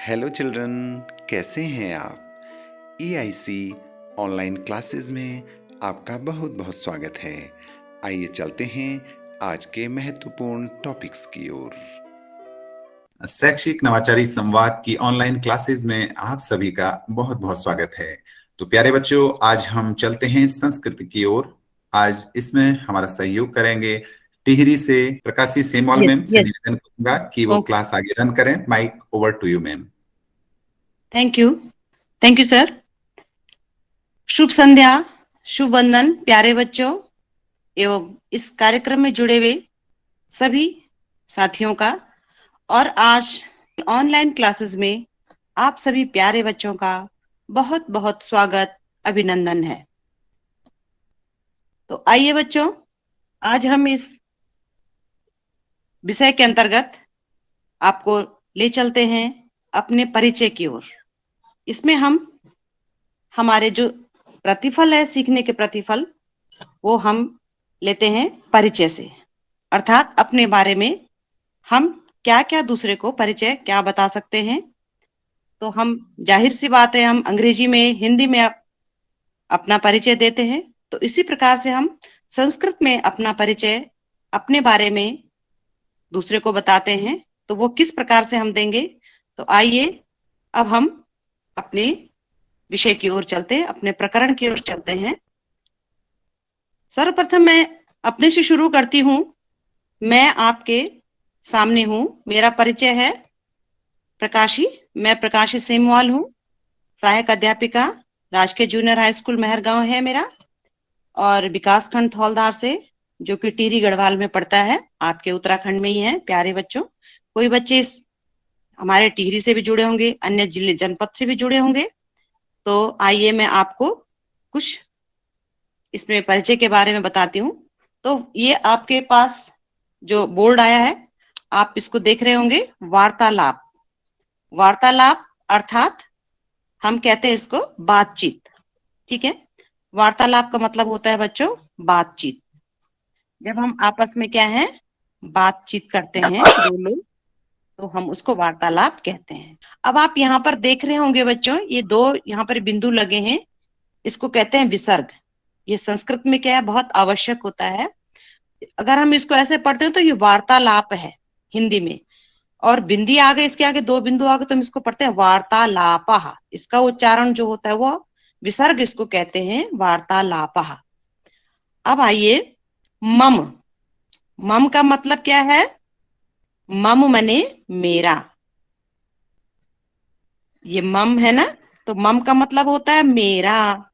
Hello children, कैसे हैं आप। EIC ऑनलाइन क्लासेस में आपका बहुत बहुत स्वागत है। आइए चलते हैं आज के महत्वपूर्ण टॉपिक्स की ओर। शैक्षिक नवाचारी संवाद की ऑनलाइन क्लासेस में आप सभी का बहुत बहुत स्वागत है। तो प्यारे बच्चों, आज हम चलते हैं संस्कृत की ओर। आज इसमें हमारा सहयोग करेंगे टिहरी से प्रकाशी सेमवाल यस मैम से। यस निवेदन करूंगा कि वो ओके। क्लास आगे रन करें। Mic over to you ma'am. Thank you sir. शुभ संध्या, शुभ वंदन प्यारे बच्चों एवं इस कार्यक्रम में जुड़े हुए सभी साथियों का। और आज ऑनलाइन क्लासेस में आप सभी प्यारे बच्चों का बहुत बहुत स्वागत, अभिनंदन है। तो आइए बच्चों, आज हम इस विषय के अंतर्गत आपको ले चलते हैं अपने परिचय की ओर। इसमें हम हमारे जो प्रतिफल है, सीखने के प्रतिफल, वो हम लेते हैं परिचय से, अर्थात अपने बारे में हम क्या क्या दूसरे को परिचय क्या बता सकते हैं। तो हम जाहिर सी बात है, हम अंग्रेजी में, हिंदी में अपना परिचय देते हैं, तो इसी प्रकार से हम संस्कृत में अपना परिचय अपने बारे में दूसरे को बताते हैं। तो वो किस प्रकार से हम देंगे, तो आइए अब हम अपने विषय की ओर चलते हैं, अपने प्रकरण की ओर चलते हैं। सर्वप्रथम मैं अपने से शुरू करती हूँ। मैं आपके सामने हूँ, मेरा परिचय है प्रकाशी। मैं प्रकाशी सेमवाल हूँ, सहायक अध्यापिका, राजकीय जूनियर हाई स्कूल मेहरगांव है मेरा, और विकास खंड थौलदार से, जो कि टिहरी गढ़वाल में पड़ता है, आपके उत्तराखंड में ही है। प्यारे बच्चों, कोई बच्चे इस हमारे टिहरी से भी जुड़े होंगे, अन्य जिले जनपद से भी जुड़े होंगे। तो आइए मैं आपको कुछ इसमें परिचय के बारे में बताती हूँ। तो ये आपके पास जो बोर्ड आया है, आप इसको देख रहे होंगे, वार्तालाप। वार्तालाप अर्थात हम कहते हैं इसको बातचीत, ठीक है। वार्तालाप का मतलब होता है बच्चों बातचीत। जब हम आपस में क्या है, बातचीत करते हैं दो लोग, तो हम उसको वार्तालाप कहते हैं। अब आप यहाँ पर देख रहे होंगे बच्चों, ये दो यहाँ पर बिंदु लगे हैं, इसको कहते हैं विसर्ग। ये संस्कृत में क्या है, बहुत आवश्यक होता है। अगर हम इसको ऐसे पढ़ते हैं तो ये वार्तालाप है हिंदी में, और बिंदी आ गए, इसके आगे दो बिंदु आ गए, तो हम इसको पढ़ते हैं वार्तालापः। इसका उच्चारण जो होता है वो विसर्ग, इसको कहते हैं वार्तालापः। अब आइए मम। मम का मतलब क्या है, मम मने मेरा। ये मम है ना, तो मम का मतलब होता है मेरा,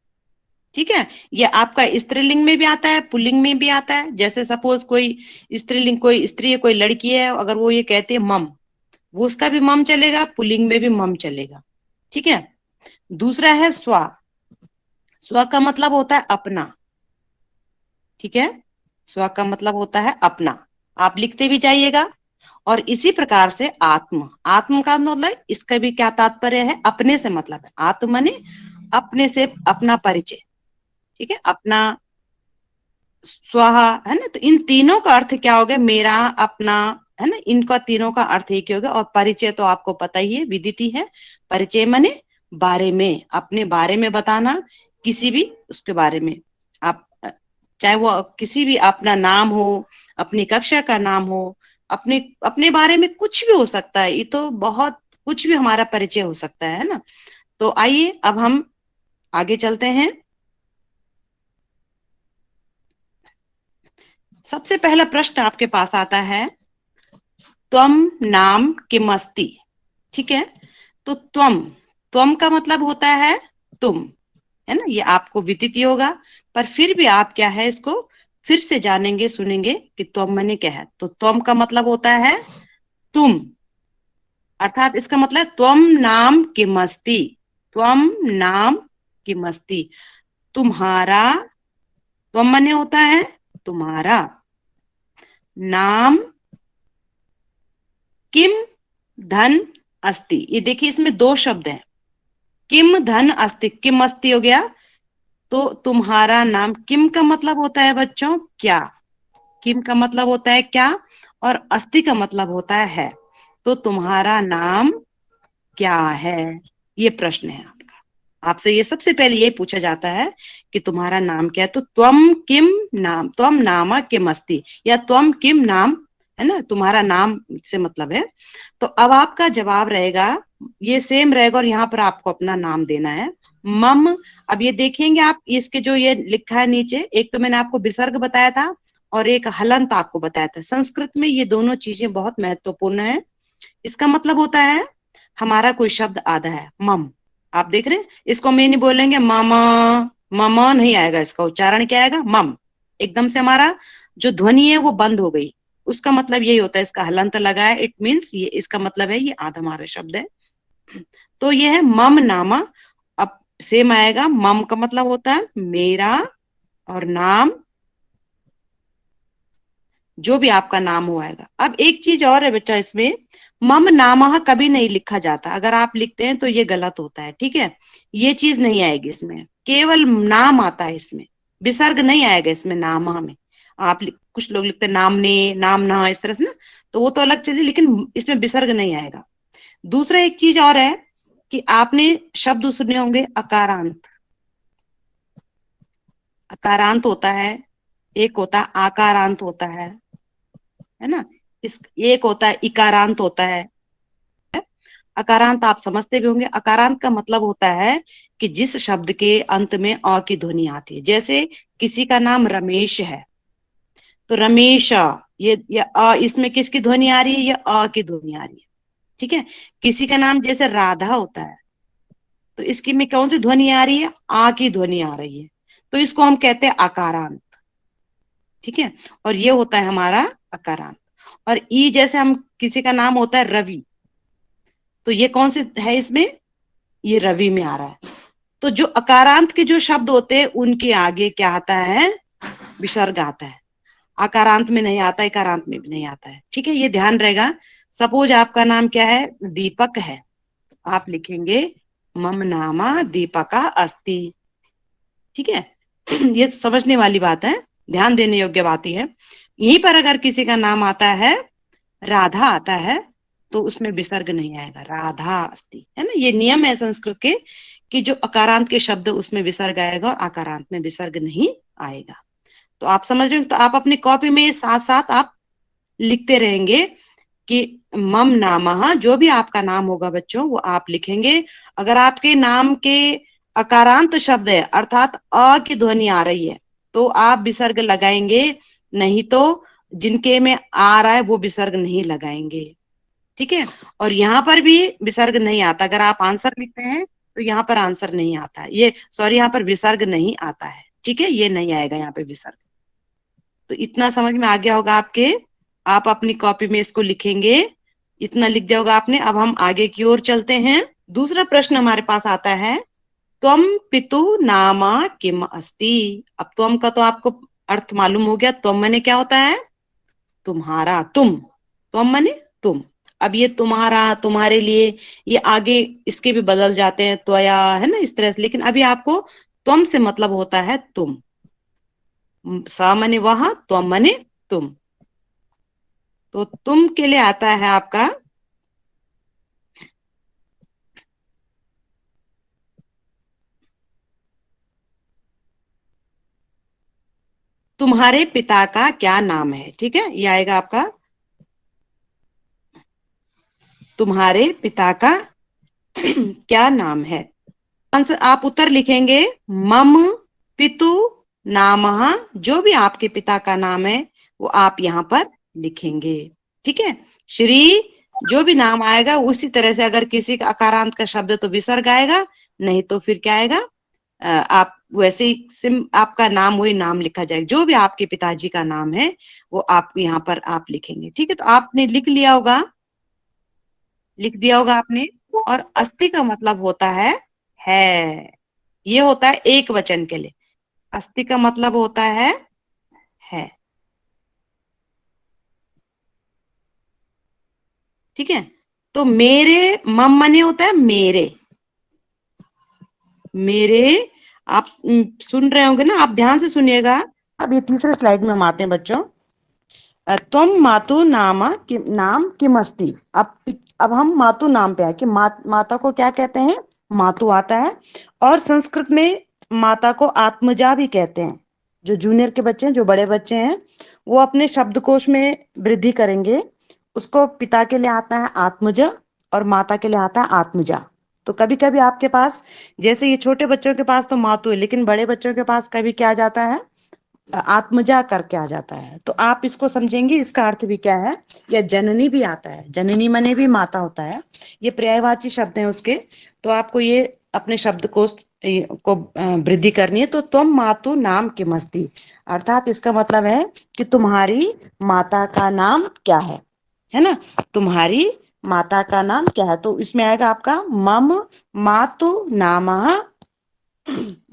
ठीक है। ये आपका स्त्रीलिंग में भी आता है, पुल्लिंग में भी आता है। जैसे सपोज कोई स्त्रीलिंग, कोई स्त्री है, कोई लड़की है, अगर वो ये कहते हैं मम, वो उसका भी मम चलेगा, पुल्लिंग में भी मम चलेगा, ठीक है। दूसरा है स्वा। स्व का मतलब होता है अपना, ठीक है। स्व का मतलब होता है अपना, आप लिखते भी जाइएगा। और इसी प्रकार से आत्म। आत्म का मतलब, इसका भी क्या तात्पर्य है, अपने से मतलब है। आत्म माने अपने से, अपना परिचय, ठीक है, अपना, स्वाहा, है ना। तो इन तीनों का अर्थ क्या हो गया, मेरा, अपना, है ना। इनका तीनों का अर्थ एक ही हो गया। और परिचय तो आपको पता ही है, विदित ही है। परिचय माने बारे में, अपने बारे में बताना, किसी भी उसके बारे में। आप चाहे वो किसी भी अपना नाम हो, अपनी कक्षा का नाम हो, अपने अपने बारे में कुछ भी हो सकता है। ये तो बहुत कुछ भी हमारा परिचय हो सकता है ना। तो आइए अब हम आगे चलते हैं। सबसे पहला प्रश्न आपके पास आता है, त्वम नाम किमस्ति, ठीक है। तो त्वम, त्वम का मतलब होता है तुम, है ना। ये आपको विदित ही होगा, पर फिर भी आप क्या है, इसको फिर से जानेंगे, सुनेंगे कि त्वम माने क्या है। तो त्वम का मतलब होता है तुम, अर्थात इसका मतलब त्वम नाम किमस्ति। त्वम नाम किमस्ति, तुम्हारा। त्वम माने होता है तुम्हारा, नाम किम धन अस्ति। ये देखिए, इसमें दो शब्द हैं, किम धन अस्ति। किम अस्ति हो गया, तो तुम्हारा नाम। किम का मतलब होता है बच्चों क्या, किम का मतलब होता है क्या, और अस्ति का मतलब होता है। तो तुम्हारा नाम क्या है, ये प्रश्न है आपका। आपसे ये सबसे पहले ये पूछा जाता है कि तुम्हारा नाम क्या है। तो त्वम किम नाम, त्वम नाम किम अस्ति, या त्वम किम नाम, है ना, तुम्हारा नाम से मतलब है। तो अब आपका जवाब रहेगा, ये सेम रहेगा, और यहाँ पर आपको अपना नाम देना है। मम, अब ये देखेंगे आप, इसके जो ये लिखा है नीचे, एक तो मैंने आपको विसर्ग बताया था और एक हलंत आपको बताया था। संस्कृत में ये दोनों चीजें बहुत महत्वपूर्ण है। इसका मतलब होता है हमारा कोई शब्द आधा है, मम, आप देख रहे हैं, इसको मैं नहीं बोलेंगे मामा, मामा नहीं आएगा, इसका उच्चारण क्या आएगा, मम। एकदम से हमारा जो ध्वनि है वो बंद हो गई, उसका मतलब यही होता है, इसका हलंत लगा है, इट मीन्स ये, इसका मतलब है ये आधा हमारा शब्द है। तो ये है मम नामा। अब सेम आएगा, मम का मतलब होता है मेरा, और नाम जो भी आपका नाम हो आएगा। अब एक चीज और है बेटा, इसमें मम नामः कभी नहीं लिखा जाता, अगर आप लिखते हैं तो ये गलत होता है, ठीक है, ये चीज नहीं आएगी इसमें, केवल नाम आता है इसमें, विसर्ग नहीं आएगा इसमें नामः में। आप कुछ लोग लिखते हैं नामने, नामना, इस तरह से ना, तो वो तो अलग चीज है, लेकिन इसमें विसर्ग नहीं आएगा। दूसरा एक चीज और है कि आपने शब्द सुने होंगे अकारांत, अकारांत होता है, एक होता है आकारांत होता है ना, इस एक होता है इकारांत होता है। अकारांत आप समझते भी होंगे, अकारांत का मतलब होता है कि जिस शब्द के अंत में अ की ध्वनि आती है। जैसे किसी का नाम रमेश है, तो रमेश, ये अ, इसमें किसकी ध्वनि आ रही है, ये अ की ध्वनि आ रही है, ठीक है। किसी का नाम जैसे राधा होता है, तो इसकी में कौन सी ध्वनि आ रही है, आ की ध्वनि आ रही है, तो इसको हम कहते हैं अकारांत, ठीक है। और ये होता है हमारा अकारांत। और ई, जैसे हम किसी का नाम होता है रवि, तो ये कौन से है इसमें, ये रवि में आ रहा है। तो जो अकारांत के जो शब्द होते हैं उनके आगे क्या आता है, विसर्ग आता है। अकारांत में नहीं आता, इकारांत में भी नहीं आता है, ठीक है, ये ध्यान रहेगा। सपोज आपका नाम क्या है, दीपक है, आप लिखेंगे मम नामा दीपका अस्ति, ठीक है। ये समझने वाली बात है, ध्यान देने योग्य बात ही है। यहीं पर अगर किसी का नाम आता है, राधा आता है, तो उसमें विसर्ग नहीं आएगा, राधा अस्ति, है ना। ये नियम है संस्कृत के कि जो अकारांत के शब्द उसमें विसर्ग आएगा और आकारांत में विसर्ग नहीं आएगा। तो आप समझ रहे हो, तो आप अपनी कॉपी में साथ साथ आप लिखते रहेंगे कि मम नामः, जो भी आपका नाम होगा बच्चों वो आप लिखेंगे। अगर आपके नाम के अकारांत शब्द है, अर्थात अ की ध्वनि आ रही है, तो आप विसर्ग लगाएंगे, नहीं तो जिनके में आ रहा है वो विसर्ग नहीं लगाएंगे, ठीक है। और यहाँ पर भी विसर्ग नहीं आता, अगर आप आंसर लिखते हैं तो यहाँ पर आंसर नहीं आता है, ये सॉरी, यहाँ पर विसर्ग नहीं आता है, ठीक है, ये नहीं आएगा यहाँ पे विसर्ग। तो इतना समझ में आ गया होगा आपके, आप अपनी कॉपी में इसको लिखेंगे, इतना लिख दिया होगा आपने। अब हम आगे की ओर चलते हैं। दूसरा प्रश्न हमारे पास आता है, त्वम पितु नामा किम अस्ति। अब त्वम का तो आपको अर्थ मालूम हो गया, त्वम माने क्या होता है, तुम्हारा, तुम, त्वम माने तुम। अब ये तुम्हारा, तुम्हारे लिए, ये आगे इसके भी बदल जाते हैं, त्वया, है ना, इस तरह से, लेकिन अभी आपको त्वम से मतलब होता है तुम, सा माने वह, त्वम माने तुम। तो तुम के लिए आता है आपका तुम्हारे पिता का क्या नाम है, ठीक है, ये आएगा आपका तुम्हारे पिता का क्या नाम है। आंसर आप उत्तर लिखेंगे मम पितु नामः, जो भी आपके पिता का नाम है वो आप यहाँ पर लिखेंगे, ठीक है। श्री, जो भी नाम आएगा उसी तरह से, अगर किसी का अकारांत का शब्द तो विसर्ग आएगा, नहीं तो फिर क्या आएगा, आप वैसे ही आपका नाम, वही नाम लिखा जाएगा, जो भी आपके पिताजी का नाम है वो आप यहाँ पर आप लिखेंगे, ठीक है। तो आपने लिख लिया होगा, लिख दिया होगा आपने। और अस्ति का मतलब होता है, ये होता है एक वचन के लिए, अस्ति का मतलब होता है, ठीक है। तो मेरे, मम मने होता है मेरे, मेरे, आप सुन रहे होंगे ना, आप ध्यान से सुनिएगा। अब ये तीसरे स्लाइड में हम आते हैं बच्चों। त्वम मातु नाम किम अस्ति। अब अब हम मातु नाम पे आए कि माता को क्या कहते हैं, मातु आता है। और संस्कृत में माता को आत्मजा भी कहते हैं। जो जूनियर के बच्चे हैं, जो बड़े बच्चे हैं, वो अपने शब्दकोश में वृद्धि करेंगे। उसको पिता के लिए आता है आत्मज और माता के लिए आता है आत्मजा। तो कभी कभी आपके पास, जैसे ये छोटे बच्चों के पास तो मातु है, लेकिन बड़े बच्चों के पास कभी क्या आ जाता है, आत्मजा करके आ जाता है। तो आप इसको समझेंगे, इसका अर्थ भी क्या है। या जननी भी आता है, जननी मने भी माता होता है। ये पर्यायवाची शब्द हैं उसके। तो आपको ये अपने शब्दकोश को वृद्धि करनी है। तो तुम मातु नाम किमस्ति, अर्थात इसका मतलब है कि तुम्हारी माता का नाम क्या है ना। तुम्हारी माता का नाम क्या है, तो इसमें आएगा आपका मम मातु नामः।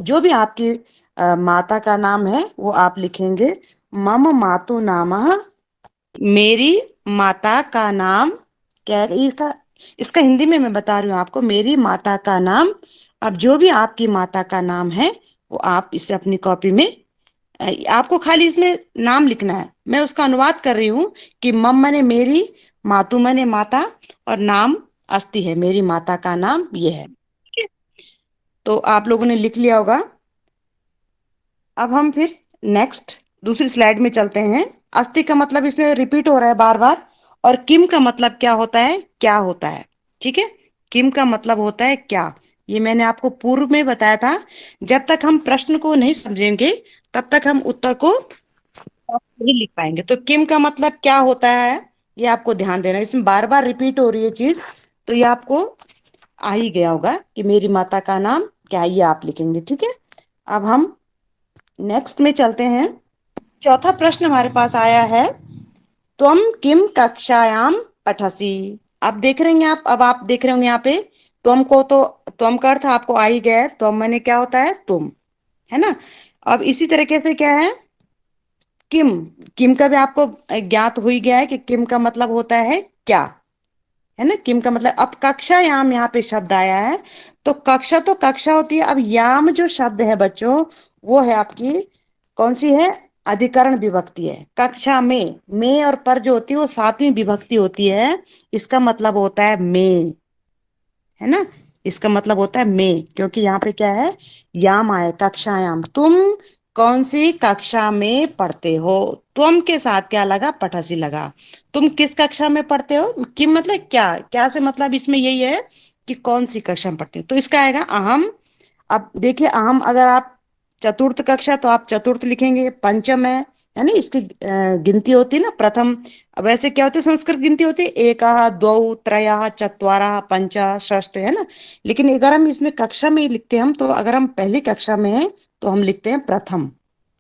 जो भी आपकी माता का नाम है वो आप लिखेंगे मम मातु नामः। मेरी माता का नाम क्या है, इसका हिंदी में मैं बता रही हूँ आपको, मेरी माता का नाम। अब जो भी आपकी माता का नाम है वो आप इसे अपनी कॉपी में, आपको खाली इसमें नाम लिखना है। मैं उसका अनुवाद कर रही हूँ कि मम मने मेरी, मातु मने माता, और नाम अस्ति है, मेरी माता का नाम ये है। ठीक है, तो आप लोगों ने लिख लिया होगा। अब हम फिर नेक्स्ट दूसरी स्लाइड में चलते हैं। अस्ति का मतलब इसमें रिपीट हो रहा है बार बार। और किम का मतलब क्या होता है, क्या होता है। ठीक है, किम का मतलब होता है क्या। ये मैंने आपको पूर्व में बताया था। जब तक हम प्रश्न को नहीं समझेंगे तब तक हम उत्तर को नहीं लिख पाएंगे। तो किम का मतलब क्या होता है, ये आपको ध्यान देना है। इसमें बार बार रिपीट हो रही है चीज, तो ये आपको आ ही गया होगा कि मेरी माता का नाम क्या है, ये आप लिखेंगे। ठीक है, अब हम नेक्स्ट में चलते हैं। चौथा प्रश्न हमारे पास आया है, त्वम किम कक्षायाम पठसी। अब देख रहे हैं आप, अब आप देख रहे होंगे यहाँ पे त्वम को, तो त्वम का अर्थ आपको आ ही गया है। त्वम मैंने क्या होता है, तुम, है ना। अब इसी तरीके से क्या है, किम, किम का भी आपको ज्ञात हो ही गया है कि किम का मतलब होता है क्या, है ना। किम का मतलब, अब कक्षा याम यहाँ पे शब्द आया है, तो कक्षा तो कक्षा होती है। अब याम जो शब्द है बच्चों, वो है आपकी कौन सी है, अधिकरण विभक्ति है। कक्षा में और पर जो होती है वो सातवीं विभक्ति होती है। इसका मतलब होता है में, है ना। इसका मतलब होता है में, क्योंकि यहाँ पे क्या है, याम आए, कक्षायाम। तुम कौन सी कक्षा में पढ़ते हो, तुम के साथ क्या लगा, पठसी लगा। तुम किस कक्षा में पढ़ते हो, कि मतलब क्या, क्या से मतलब इसमें यही है कि कौन सी कक्षा में पढ़ते हो। तो इसका आएगा अहम। अब देखिए अहम, अगर आप चतुर्थ कक्षा तो आप चतुर्थ लिखेंगे। पंचम है ना, इसकी गिनती होती है ना, प्रथम। अब वैसे क्या होती है, संस्कृत गिनती होती है, एक द्वौ त्रय चत्वारः पंच षष्ठ, है ना। लेकिन अगर हम इसमें कक्षा में ही लिखते हैं हम, तो अगर हम पहली कक्षा में हैं तो हम लिखते हैं प्रथम,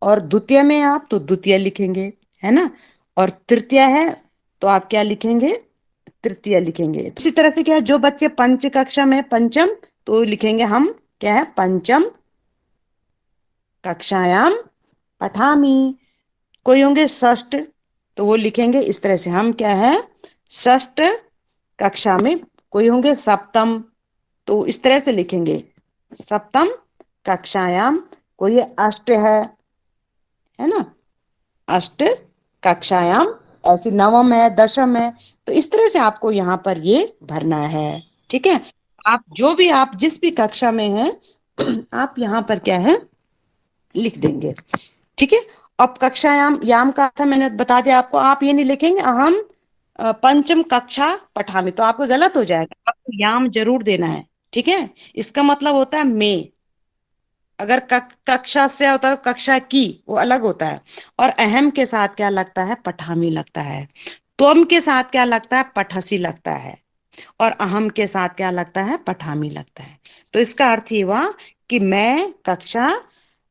और द्वितीय में आप तो द्वितीय लिखेंगे, है ना। और तृतीय है तो आप क्या लिखेंगे, तृतीय लिखेंगे। इसी तरह से क्या है, जो बच्चे पंच कक्षा में पंचम, तो लिखेंगे हम क्या है, पंचम कक्षायाम पठामी। कोई होंगे षष्ठ, तो वो लिखेंगे इस तरह से, हम क्या है, षष्ठ कक्षा में। कोई होंगे सप्तम, तो इस तरह से लिखेंगे, सप्तम कक्षायाम। कोई अष्ट है ना, अष्ट कक्षायाम। ऐसी नवम है, दशम है। तो इस तरह से आपको यहाँ पर ये भरना है। ठीक है, आप जो भी, आप जिस भी कक्षा में हैं आप यहाँ पर क्या है, लिख देंगे। ठीक है, अब कक्षायाम, याम का अर्थ मैंने बता दिया आपको। आप ये नहीं लिखेंगे अहम पंचम कक्षा पठामी, तो आपको गलत हो जाएगा। आपको याम जरूर देना है। ठीक है, इसका मतलब होता है में। अगर कक्षा से होता है कक्षा की, वो अलग होता है। और अहम के साथ क्या लगता है, पठामी लगता है। त्वम के साथ क्या लगता है, पठसी लगता है। और अहम के साथ क्या लगता है, पठामी लगता है। तो इसका अर्थ ये हुआ कि मैं कक्षा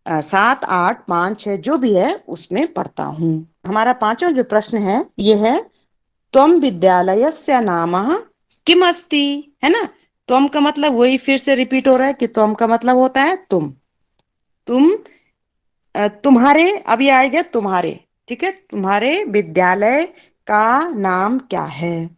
7, 8, 5, 6 जो भी है उसमें पढ़ता हूँ। हमारा पांचवा जो प्रश्न है ये है, त्वम विद्यालयस्य नामः किम अस्ति, है ना। त्वम का मतलब वही फिर से रिपीट हो रहा है कि त्वम का मतलब होता है तुम तुम्हारे, अब ये आएगा तुम्हारे। ठीक है, तुम्हारे विद्यालय का नाम क्या है।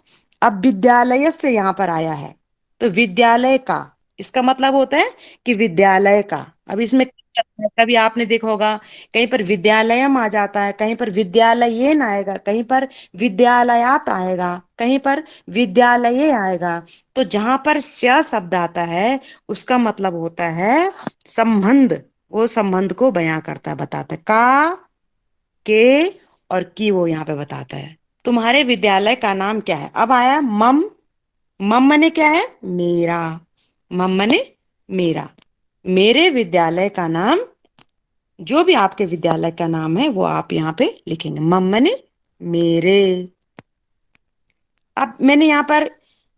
अब विद्यालय से यहाँ पर आया है, तो विद्यालय का, इसका मतलब होता है कि विद्यालय का। अब इसमें कभी आपने देखा होगा कहीं पर विद्यालयम आ जाता है, कहीं पर विद्यालयेन आएगा, कहीं पर विद्यालयात आएगा, कहीं पर विद्यालये आएगा। तो जहां पर श शब्द आता है उसका मतलब होता है संबंध, वो संबंध को बयां करता है, बताता है। का, के और की वो यहाँ पे बताता है। तुम्हारे विद्यालय का नाम क्या है? अब आया मम। मम मने क्या है? मेरा। मम मने मेरा। मेरे विद्यालय का नाम, जो भी आपके विद्यालय का नाम है वो आप यहाँ पे लिखेंगे। मम मने मेरे। अब मैंने यहाँ पर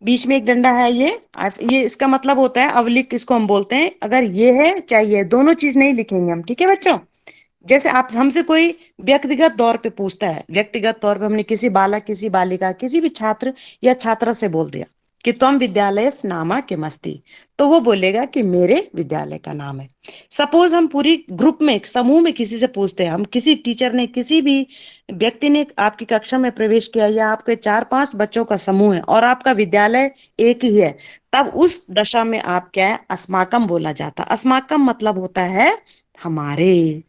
बीच में एक डंडा है, ये इसका मतलब होता है अवलिक, इसको हम बोलते हैं। अगर ये है चाहिए, दोनों चीज नहीं लिखेंगे हम, ठीक है बच्चों। जैसे आप हमसे कोई व्यक्तिगत तौर पे पूछता है, व्यक्तिगत तौर पे हमने किसी बालक, किसी बालिका, किसी भी छात्र या छात्रा से बोल दिया कि तुम विद्यालय नामा के मस्ती, तो वो बोलेगा कि मेरे विद्यालय का नाम है। सपोज हम पूरी ग्रुप में, एक समूह में किसी से पूछते हैं, हम किसी टीचर ने, किसी भी व्यक्ति ने आपकी कक्षा में प्रवेश किया, या आपके 4-5 बच्चों का समूह है और आपका विद्यालय एक ही है, तब उस दशा में आप क्या है, अस्माकम बोला जाता है। अस्माकम मतलब होता है हमारे,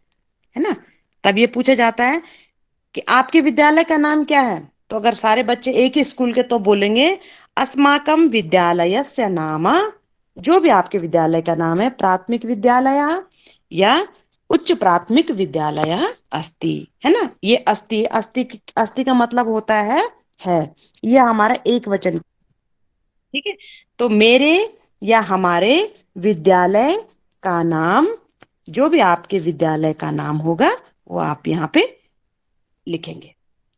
है ना। तब ये पूछा जाता है कि आपके विद्यालय का नाम क्या है, तो अगर सारे बच्चे एक ही स्कूल के तो बोलेंगे अस्माकम विद्यालयस्य नाम, जो भी आपके विद्यालय का नाम है, प्राथमिक विद्यालय या उच्च प्राथमिक विद्यालय अस्ति, है ना। ये अस्ति, अस्ति का मतलब होता है। ये हमारा एक वचन, ठीक है। तो मेरे या हमारे विद्यालय का नाम, जो भी आपके विद्यालय का नाम होगा वो आप यहाँ पे लिखेंगे,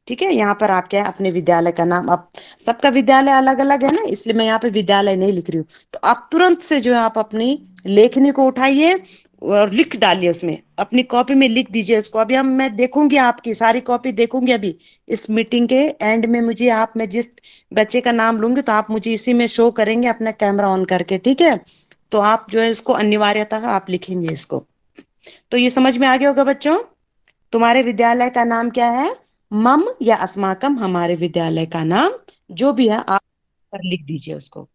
ठीक है। यहाँ पर आप क्या है, अपने विद्यालय का नाम, अब सबका विद्यालय अलग अलग है ना, इसलिए मैं यहाँ पे विद्यालय नहीं लिख रही हूँ। तो आप तुरंत से जो है आप अपनी लेखनी को उठाइए और लिख डालिए, उसमें अपनी कॉपी में लिख दीजिए उसको। अभी मैं देखूंगी, आपकी सारी कॉपी देखूंगी अभी इस मीटिंग के एंड में। मुझे मैं जिस बच्चे का नाम लूंगी तो आप मुझे इसी में शो करेंगे अपना कैमरा ऑन करके, ठीक है। तो आप जो है इसको अनिवार्यता आप लिखेंगे इसको। तो ये समझ में आ गया होगा बच्चों। तुम्हारे विद्यालय का नाम क्या है? मम या अस्माकम, हमारे विद्यालय का नाम, जो भी है आप पर लिख दीजिए उसको।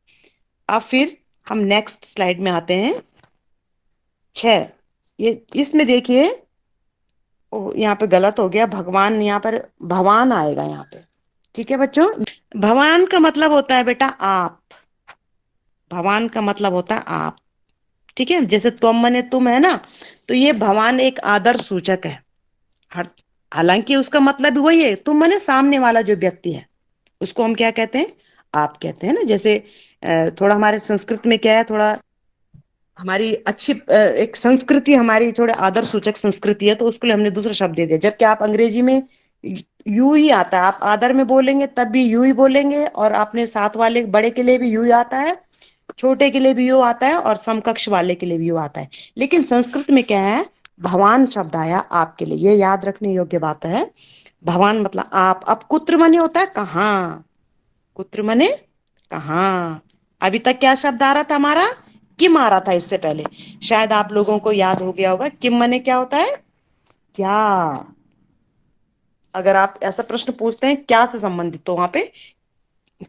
अब फिर हम नेक्स्ट स्लाइड में आते हैं। 6, ये इसमें देखिए, यहाँ पे गलत हो गया, भगवान, यहाँ पर भवान आएगा यहाँ पे, ठीक है बच्चों। भवान का मतलब होता है बेटा आप। भवान का मतलब होता है आप, ठीक है। जैसे तुम मने तुम, है ना, तो ये भवान एक आदर सूचक है। हालांकि उसका मतलब भी वही है, तुम मने सामने वाला जो व्यक्ति है उसको हम क्या कहते हैं? आप कहते हैं ना। जैसे थोड़ा हमारे संस्कृत में क्या है, थोड़ा हमारी अच्छी एक संस्कृति, हमारी थोड़े आदर सूचक संस्कृति है, तो उसके लिए हमने दूसरा शब्द दे दिया। जबकि आप अंग्रेजी में यू ही आता है, आप आदर में बोलेंगे तब भी यू ही बोलेंगे, और अपने साथ वाले बड़े के लिए भी यू ही आता है, छोटे के लिए भी यू आता है, और समकक्ष वाले के लिए भी यू आता है। लेकिन संस्कृत में क्या है, भवान शब्द आया आपके लिए, ये याद रखने योग्य बात है। भवान मतलब आप। अब कुत्र मने होता है कहाँ, कुत्र मने कहाँ। अभी तक क्या शब्द आ रहा था हमारा? किम आ रहा था इससे पहले, शायद आप लोगों को याद हो गया होगा। किम मने क्या होता है? क्या। अगर आप ऐसा प्रश्न पूछते हैं क्या से संबंधित, तो वहां पे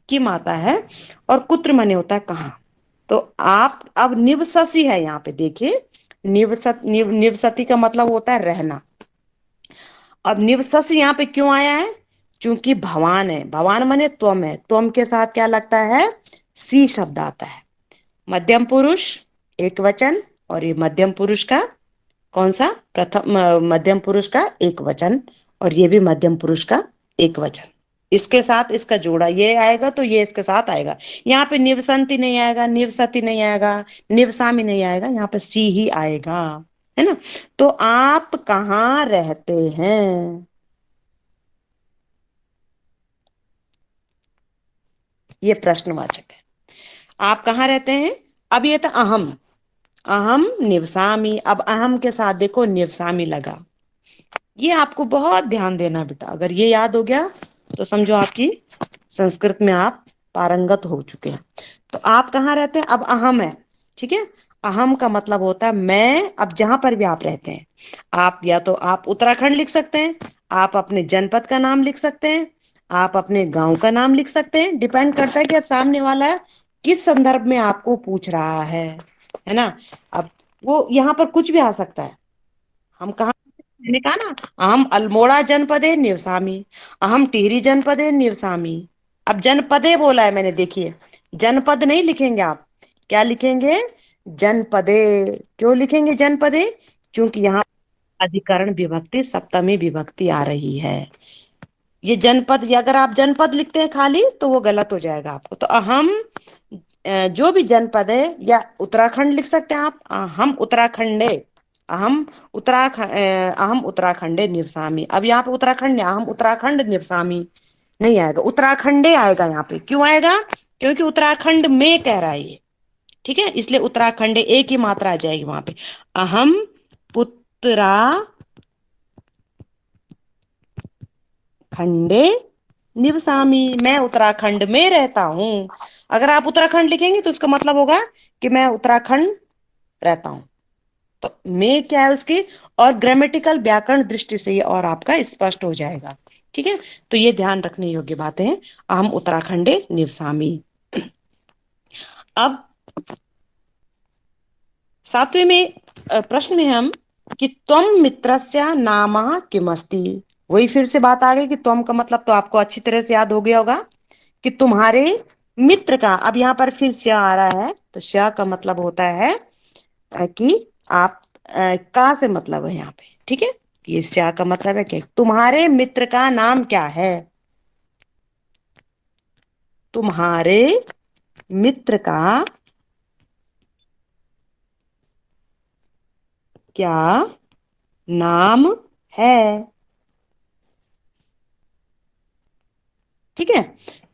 किम आता है। और कुत्र मने होता है कहाँ। तो आप अब निवससी है यहाँ पे, देखिए निवसती का मतलब होता है रहना। अब निवससी यहाँ पे क्यों आया है? क्योंकि भवान है, भवान माने त्वम है, त्वम के साथ क्या लगता है? सी शब्द आता है। मध्यम पुरुष एक वचन, और ये मध्यम पुरुष का कौन सा? प्रथम मध्यम पुरुष का एक वचन, और ये भी मध्यम पुरुष का एक वचन। इसके साथ इसका जोड़ा ये आएगा तो ये इसके साथ आएगा। यहाँ पे निवसंती नहीं आएगा, निवसती नहीं आएगा, निवसामी नहीं आएगा, यहाँ पे सी ही आएगा, है ना। तो आप कहाँ रहते हैं? ये प्रश्नवाचक है। आप कहाँ रहते हैं? अब ये था अहम, अहम निवसामी। अब अहम के साथ देखो निवसामी लगा। ये आपको बहुत ध्यान देना बेटा, अगर ये याद हो गया तो समझो आपकी संस्कृत में आप पारंगत हो चुके हैं। तो आप कहाँ रहते हैं? अब अहम है, ठीक है। अहम का मतलब होता है मैं। अब जहां पर भी आप रहते हैं, आप या तो आप उत्तराखंड लिख सकते हैं, आप अपने जनपद का नाम लिख सकते हैं, आप अपने गांव का नाम लिख सकते हैं। डिपेंड करता है कि सामने वाला किस संदर्भ में आपको पूछ रहा है। है ना। अब वो यहाँ पर कुछ भी आ सकता है। हम कहा, मैंने कहा ना, अहम अल्मोड़ा जनपदे निवसामी, अहम टिहरी जनपदे निवसामी। अब जनपदे बोला है मैंने, देखिए जनपद नहीं लिखेंगे आप, क्या लिखेंगे, जनपदे। क्यों लिखेंगे जनपदे, क्योंकि यहाँ अधिकरण विभक्ति सप्तमी विभक्ति आ रही है। ये जनपद, ये अगर आप जनपद लिखते हैं खाली तो वो गलत हो जाएगा आपको। तो अहम जो भी जनपद है, या उत्तराखंड लिख सकते हैं आप, हम उत्तराखंडे, अहम अहम उत्तराखंडे निवसामी। अब यहाँ पे उत्तराखंड नहीं, अहम उत्तराखंड निवसामी नहीं आएगा, उत्तराखंडे आएगा यहाँ पे। क्यों आएगा, क्योंकि उत्तराखंड में कह रहा है ये, ठीक है, इसलिए उत्तराखंडे एक ही मात्रा आ जाएगी वहां पे। अहम उत्तराखंडे निवसामी, मैं उत्तराखंड में रहता हूं। अगर आप उत्तराखंड लिखेंगे तो उसका मतलब होगा कि मैं उत्तराखंड रहता हूं। तो मैं क्या है उसकी, और ग्रामेटिकल व्याकरण दृष्टि से ये और आपका स्पष्ट हो जाएगा। ठीक है, तो ये ध्यान रखने योग्य बातें हैं। अहम उत्तराखंडे निवसामी। अब सातवें में प्रश्न में हम कि त्वम मित्रस्य नाम किमस्ति। वही फिर से बात आ गई कि त्वम का मतलब तो आपको अच्छी तरह से याद हो गया होगा कि तुम्हारे मित्र का। अब यहाँ पर फिर से आ रहा है, तो श का मतलब होता है कि आप का से मतलब है यहाँ पे, ठीक है। ये श का मतलब है कि तुम्हारे मित्र का नाम क्या है, तुम्हारे मित्र का क्या नाम है, ठीक है।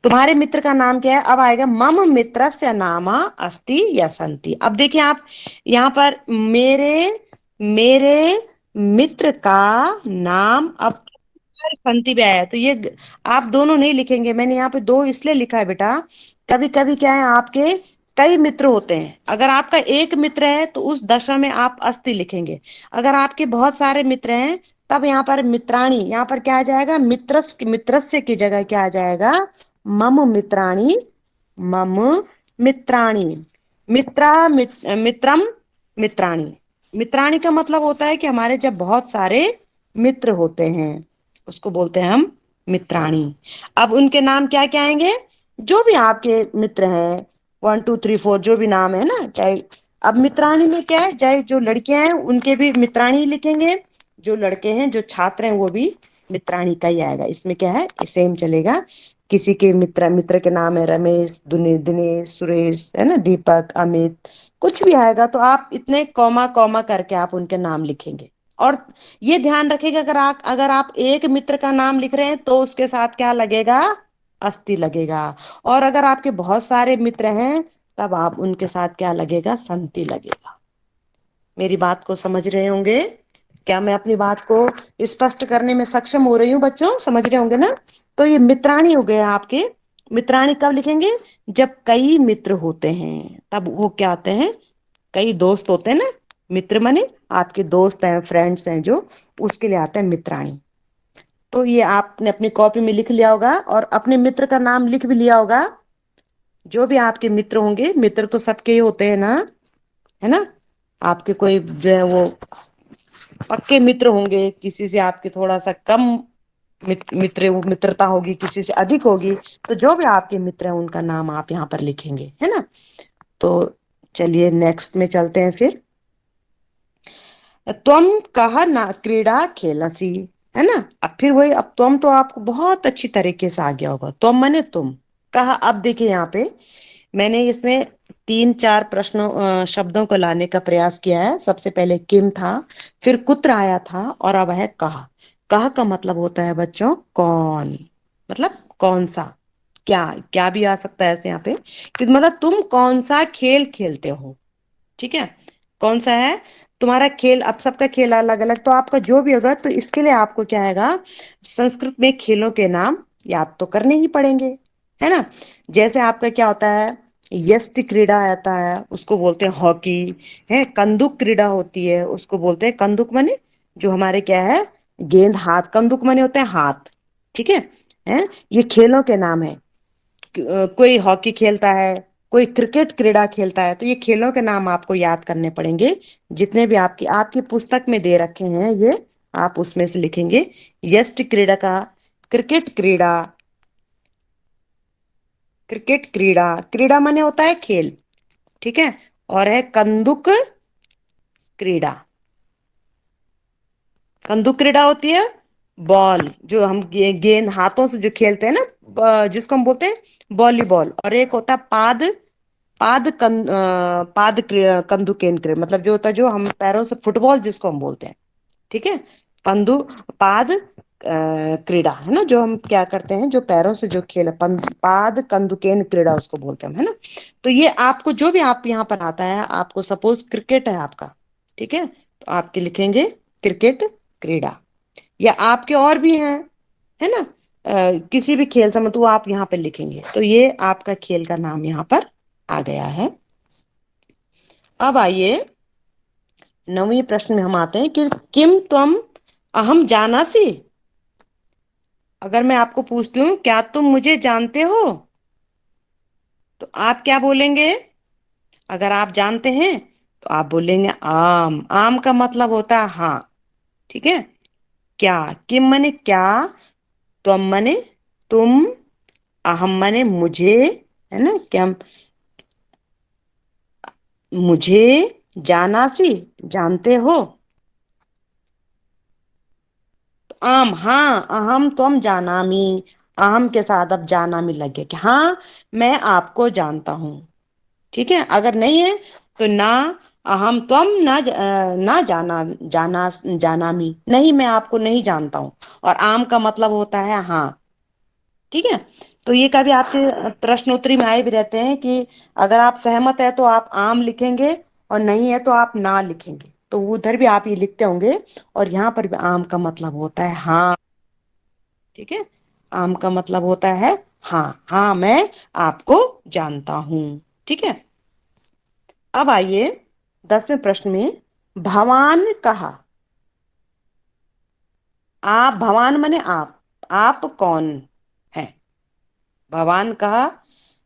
तुम्हारे मित्र का नाम क्या है, अब आएगा मम मित्रस्य नाम अस्ति या सन्ति। अब देखिए आप यहाँ पर मेरे मेरे मित्र का नाम, अब संति भी आया, तो ये आप दोनों नहीं लिखेंगे, मैंने यहाँ पे दो इसलिए लिखा है बेटा। कभी कभी क्या है, आपके कई मित्र होते हैं, अगर आपका एक मित्र है तो उस दशा में आप अस्ति लिखेंगे। अगर आपके बहुत सारे मित्र हैं तब यहाँ पर मित्राणी, यहाँ पर क्या आ जाएगा, मित्रस्य की जगह क्या आ जाएगा, मम मित्राणी, मम मित्राणी, मित्रम मित्राणी। मित्राणी का मतलब होता है कि हमारे जब बहुत सारे मित्र होते हैं उसको बोलते हैं हम मित्राणी। अब उनके नाम क्या क्या आएंगे, जो भी आपके मित्र हैं, 1 2 3 4 जो भी नाम है ना, चाहे। अब मित्राणी में क्या है, चाहे जो लड़कियां हैं उनके भी मित्राणी लिखेंगे, जो लड़के हैं जो छात्र हैं वो भी मित्राणी का ही आएगा। इसमें क्या है, सेम चलेगा। किसी के मित्र मित्र के नाम है रमेश, दिनेश, सुरेश, है ना, दीपक, अमित, कुछ भी आएगा तो आप इतने कॉमा कॉमा करके आप उनके नाम लिखेंगे। और ये ध्यान रखिएगा, अगर आप एक मित्र का नाम लिख रहे हैं तो उसके साथ क्या लगेगा, अस्थि लगेगा। और अगर आपके बहुत सारे मित्र हैं तब आप उनके साथ क्या लगेगा, संति लगेगा। मेरी बात को समझ रहे होंगे, क्या मैं अपनी बात को स्पष्ट करने में सक्षम हो रही हूँ बच्चों, समझ रहे होंगे ना। तो ये मित्राणी हो गए आपके। मित्राणी कब लिखेंगे, जब कई मित्र होते हैं तब वो क्या आते हैं, कई दोस्त होते हैं ना, मित्र माने आपके दोस्त हैं, फ्रेंड्स हैं जो, उसके लिए आते हैं मित्राणी। तो ये आपने अपनी कॉपी में लिख लिया होगा और अपने मित्र का नाम लिख भी लिया होगा। जो भी आपके मित्र होंगे, मित्र तो सबके ही होते हैं ना, है ना। आपके कोई जो है वो पक्के मित्र होंगे, किसी से आपके थोड़ा सा कम मित्रता होगी, किसी से अधिक होगी। तो जो भी आपके मित्र हैं उनका नाम आप यहाँ पर लिखेंगे, है ना। तो चलिए नेक्स्ट में चलते हैं फिर। त्वम कह ना क्रीड़ा खेलसी, है ना। अब फिर वही, अब त्वम तो आपको बहुत अच्छी तरीके से आ गया होगा, त्वम माने तुम, कहा। अब देखिए यहाँ पे मैंने इसमें 3 4 प्रश्नों शब्दों को लाने का प्रयास किया है। सबसे पहले किम था, फिर कुत्र आया था, और अब है कहा। कहा का मतलब होता है बच्चों कौन, मतलब कौन सा, क्या, क्या भी आ सकता है ऐसे यहाँ पे कि मतलब तुम कौन सा खेल खेलते हो, ठीक है। कौन सा है तुम्हारा खेल, अब सबका खेल अलग अलग, तो आपका जो भी होगा तो इसके लिए आपको क्या आएगा, संस्कृत में खेलों के नाम याद तो करने ही पड़ेंगे, है ना। जैसे आपका क्या होता है, यष्टि क्रीड़ा आता है उसको बोलते हैं हॉकी, है। कंदुक क्रीड़ा होती है उसको बोलते हैं, कंदुक माने जो हमारे क्या है, गेंद, हाथ, कंदुक माने होते हैं हाथ, ठीक है। ये खेलों के नाम है। कोई हॉकी खेलता है, कोई क्रिकेट क्रीड़ा खेलता है। तो ये खेलों के नाम आपको याद करने पड़ेंगे, जितने भी आपकी आपकी पुस्तक में दे रखे हैं ये आप उसमें से लिखेंगे। यष्टि क्रीड़ा का क्रिकेट क्रीड़ा, क्रिकेट क्रीड़ा, क्रीड़ा माने होता है खेल, ठीक है। और है कंदुक क्रीड़ा। कंदुक क्रीड़ा होती है बॉल, जो हम गेंद हाथों से जो खेलते हैं ना, जिसको हम बोलते हैं वॉलीबॉल। और एक होता है पाद, पाद कंदुकेन क्रीड़ा, मतलब जो होता है जो हम पैरों से फुटबॉल जिसको हम बोलते हैं, ठीक है। पंदु पाद क्रीड़ा है ना, जो हम क्या करते हैं, जो पैरों से जो खेल, पाद कंदुकेन क्रीड़ा उसको बोलते हैं, है ना। तो ये आपको जो भी आप यहाँ पर आता है, आपको सपोज क्रिकेट है आपका, ठीक है, तो आपके लिखेंगे क्रिकेट क्रीड़ा। या आपके और भी हैं, है ना, किसी भी खेल से तो आप यहाँ पे लिखेंगे। तो ये आपका खेल का नाम यहाँ पर आ गया है। अब आइए 9वें प्रश्न में हम आते हैं कि किम त्वम अहम जानासि। अगर मैं आपको पूछती हूँ क्या तुम मुझे जानते हो, तो आप क्या बोलेंगे? अगर आप जानते हैं तो आप बोलेंगे आम। आम का मतलब होता है हाँ, ठीक है। क्या, किम मने क्या, त्वम मने तुम, अहम मने मुझे, है ना, क्या मुझे, जानासी जानते हो। आम हाँ, अहम त्वम जानामि, अहम के साथ अब जानामि लग गया कि हाँ मैं आपको जानता हूं, ठीक है। अगर नहीं है तो ना, अहम त्वम ना ना जानामि, नहीं मैं आपको नहीं जानता हूं। और आम का मतलब होता है हाँ, ठीक है। तो ये कभी आपके प्रश्नोत्तरी में आए भी रहते हैं कि अगर आप सहमत है तो आप आम लिखेंगे, और नहीं है तो आप ना लिखेंगे। तो उधर भी आप ये लिखते होंगे, और यहाँ पर भी आम का मतलब होता है हाँ, ठीक है। आम का मतलब होता है हाँ, हाँ मैं आपको जानता हूं, ठीक है। अब आइए 10वें प्रश्न में, भवान कहा। आप, भवान माने आप कौन है। भवान कहा,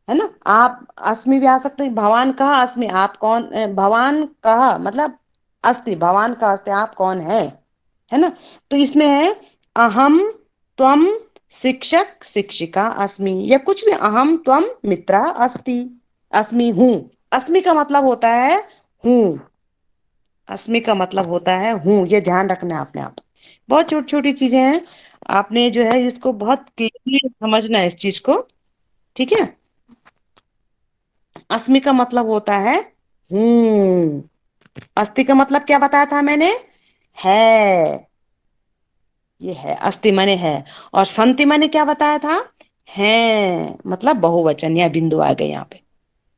है ना। आप अस्मि भी आ सकते हैं, भवान कहा अस्मि, आप कौन, भवान कहा मतलब अस्ति, भवान का अस्ति, आप कौन है ना। तो इसमें है अहम त्वम शिक्षक शिक्षिका अस्मि, या कुछ भी, अहम त्वम मित्रा अस्ति, अस्मि हूं। अस्मि का मतलब होता है हूं, अस्मि का मतलब होता है हूं, ये ध्यान रखना है आपने। आप बहुत छोटी छोटी चीजें हैं, आपने जो है इसको बहुत क्लियरली समझना है इस चीज को, ठीक है। अस्मि का मतलब होता है हूं, अस्ति का मतलब क्या बताया था मैंने, है, ये है, अस्ति माने है। और संति माने क्या बताया था, है, मतलब बहुवचन, या बिंदु आ गए यहाँ पे,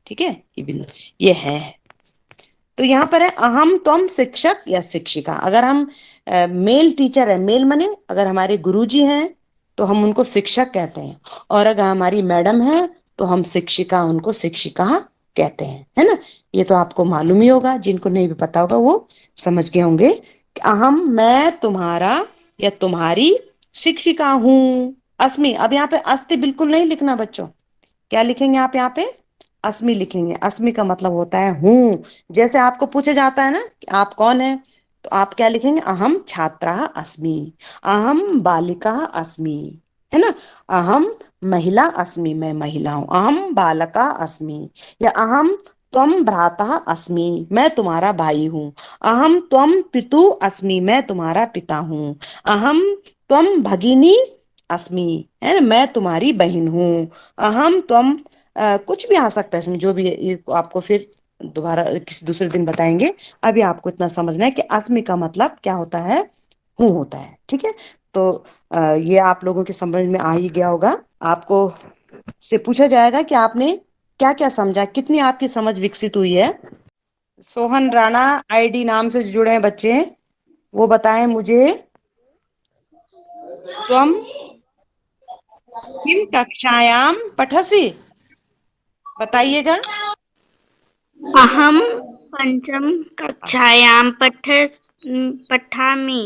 ठीक है, ये बिंदु, ये है। तो यहाँ पर है अहम त्वम शिक्षक या शिक्षिका। अगर हम मेल टीचर है, मेल माने अगर हमारे गुरुजी हैं तो हम उनको शिक्षक कहते हैं, और अगर हमारी मैडम है तो हम शिक्षिका, उनको शिक्षिका कहते हैं, है ना। ये तो आपको मालूम ही होगा, जिनको नहीं भी पता होगा वो समझ गए होंगे कि अहम मैं तुम्हारा या तुम्हारी शिक्षिका हूं। अस्मि, अब यहाँ पे अस्ति बिल्कुल नहीं लिखना बच्चों, क्या लिखेंगे आप यहाँ पे, अस्मि लिखेंगे। अस्मि का मतलब होता है हूं। जैसे आपको पूछा जाता है ना कि आप कौन है, तो आप क्या लिखेंगे, अहम छात्रा अस्मि, अहम बालिका अस्मि, है ना। अहम महिला अस्मि, मैं महिला हूं। अहम बालका अस्मि, या अहम त्वम भ्राता अस्मि, मैं तुम्हारा भाई हूं। अहम त्वम पितु अस्मि, मैं तुम्हारा पिता हूं। अहम त्वम भगिनी अस्मि, है ना, मैं तुम्हारी बहन हूं। अहम त्वम, कुछ भी आ सकता है इसमें, जो भी है, ये आपको फिर दोबारा किसी दूसरे दिन बताएंगे। अभी आपको इतना समझना है कि अस्मि का मतलब क्या होता है, हूं होता है, ठीक है। तो ये आप लोगों के समझ में आ ही गया होगा। आपको से पूछा जाएगा कि आपने क्या क्या समझा, कितनी आपकी समझ विकसित हुई है। सोहन राणा आईडी नाम से जुड़े हैं बच्चे, वो बताएं मुझे, तुम किम कक्षायाम पठसी, बताइएगा। अहम पंचम कक्षायां पठामि।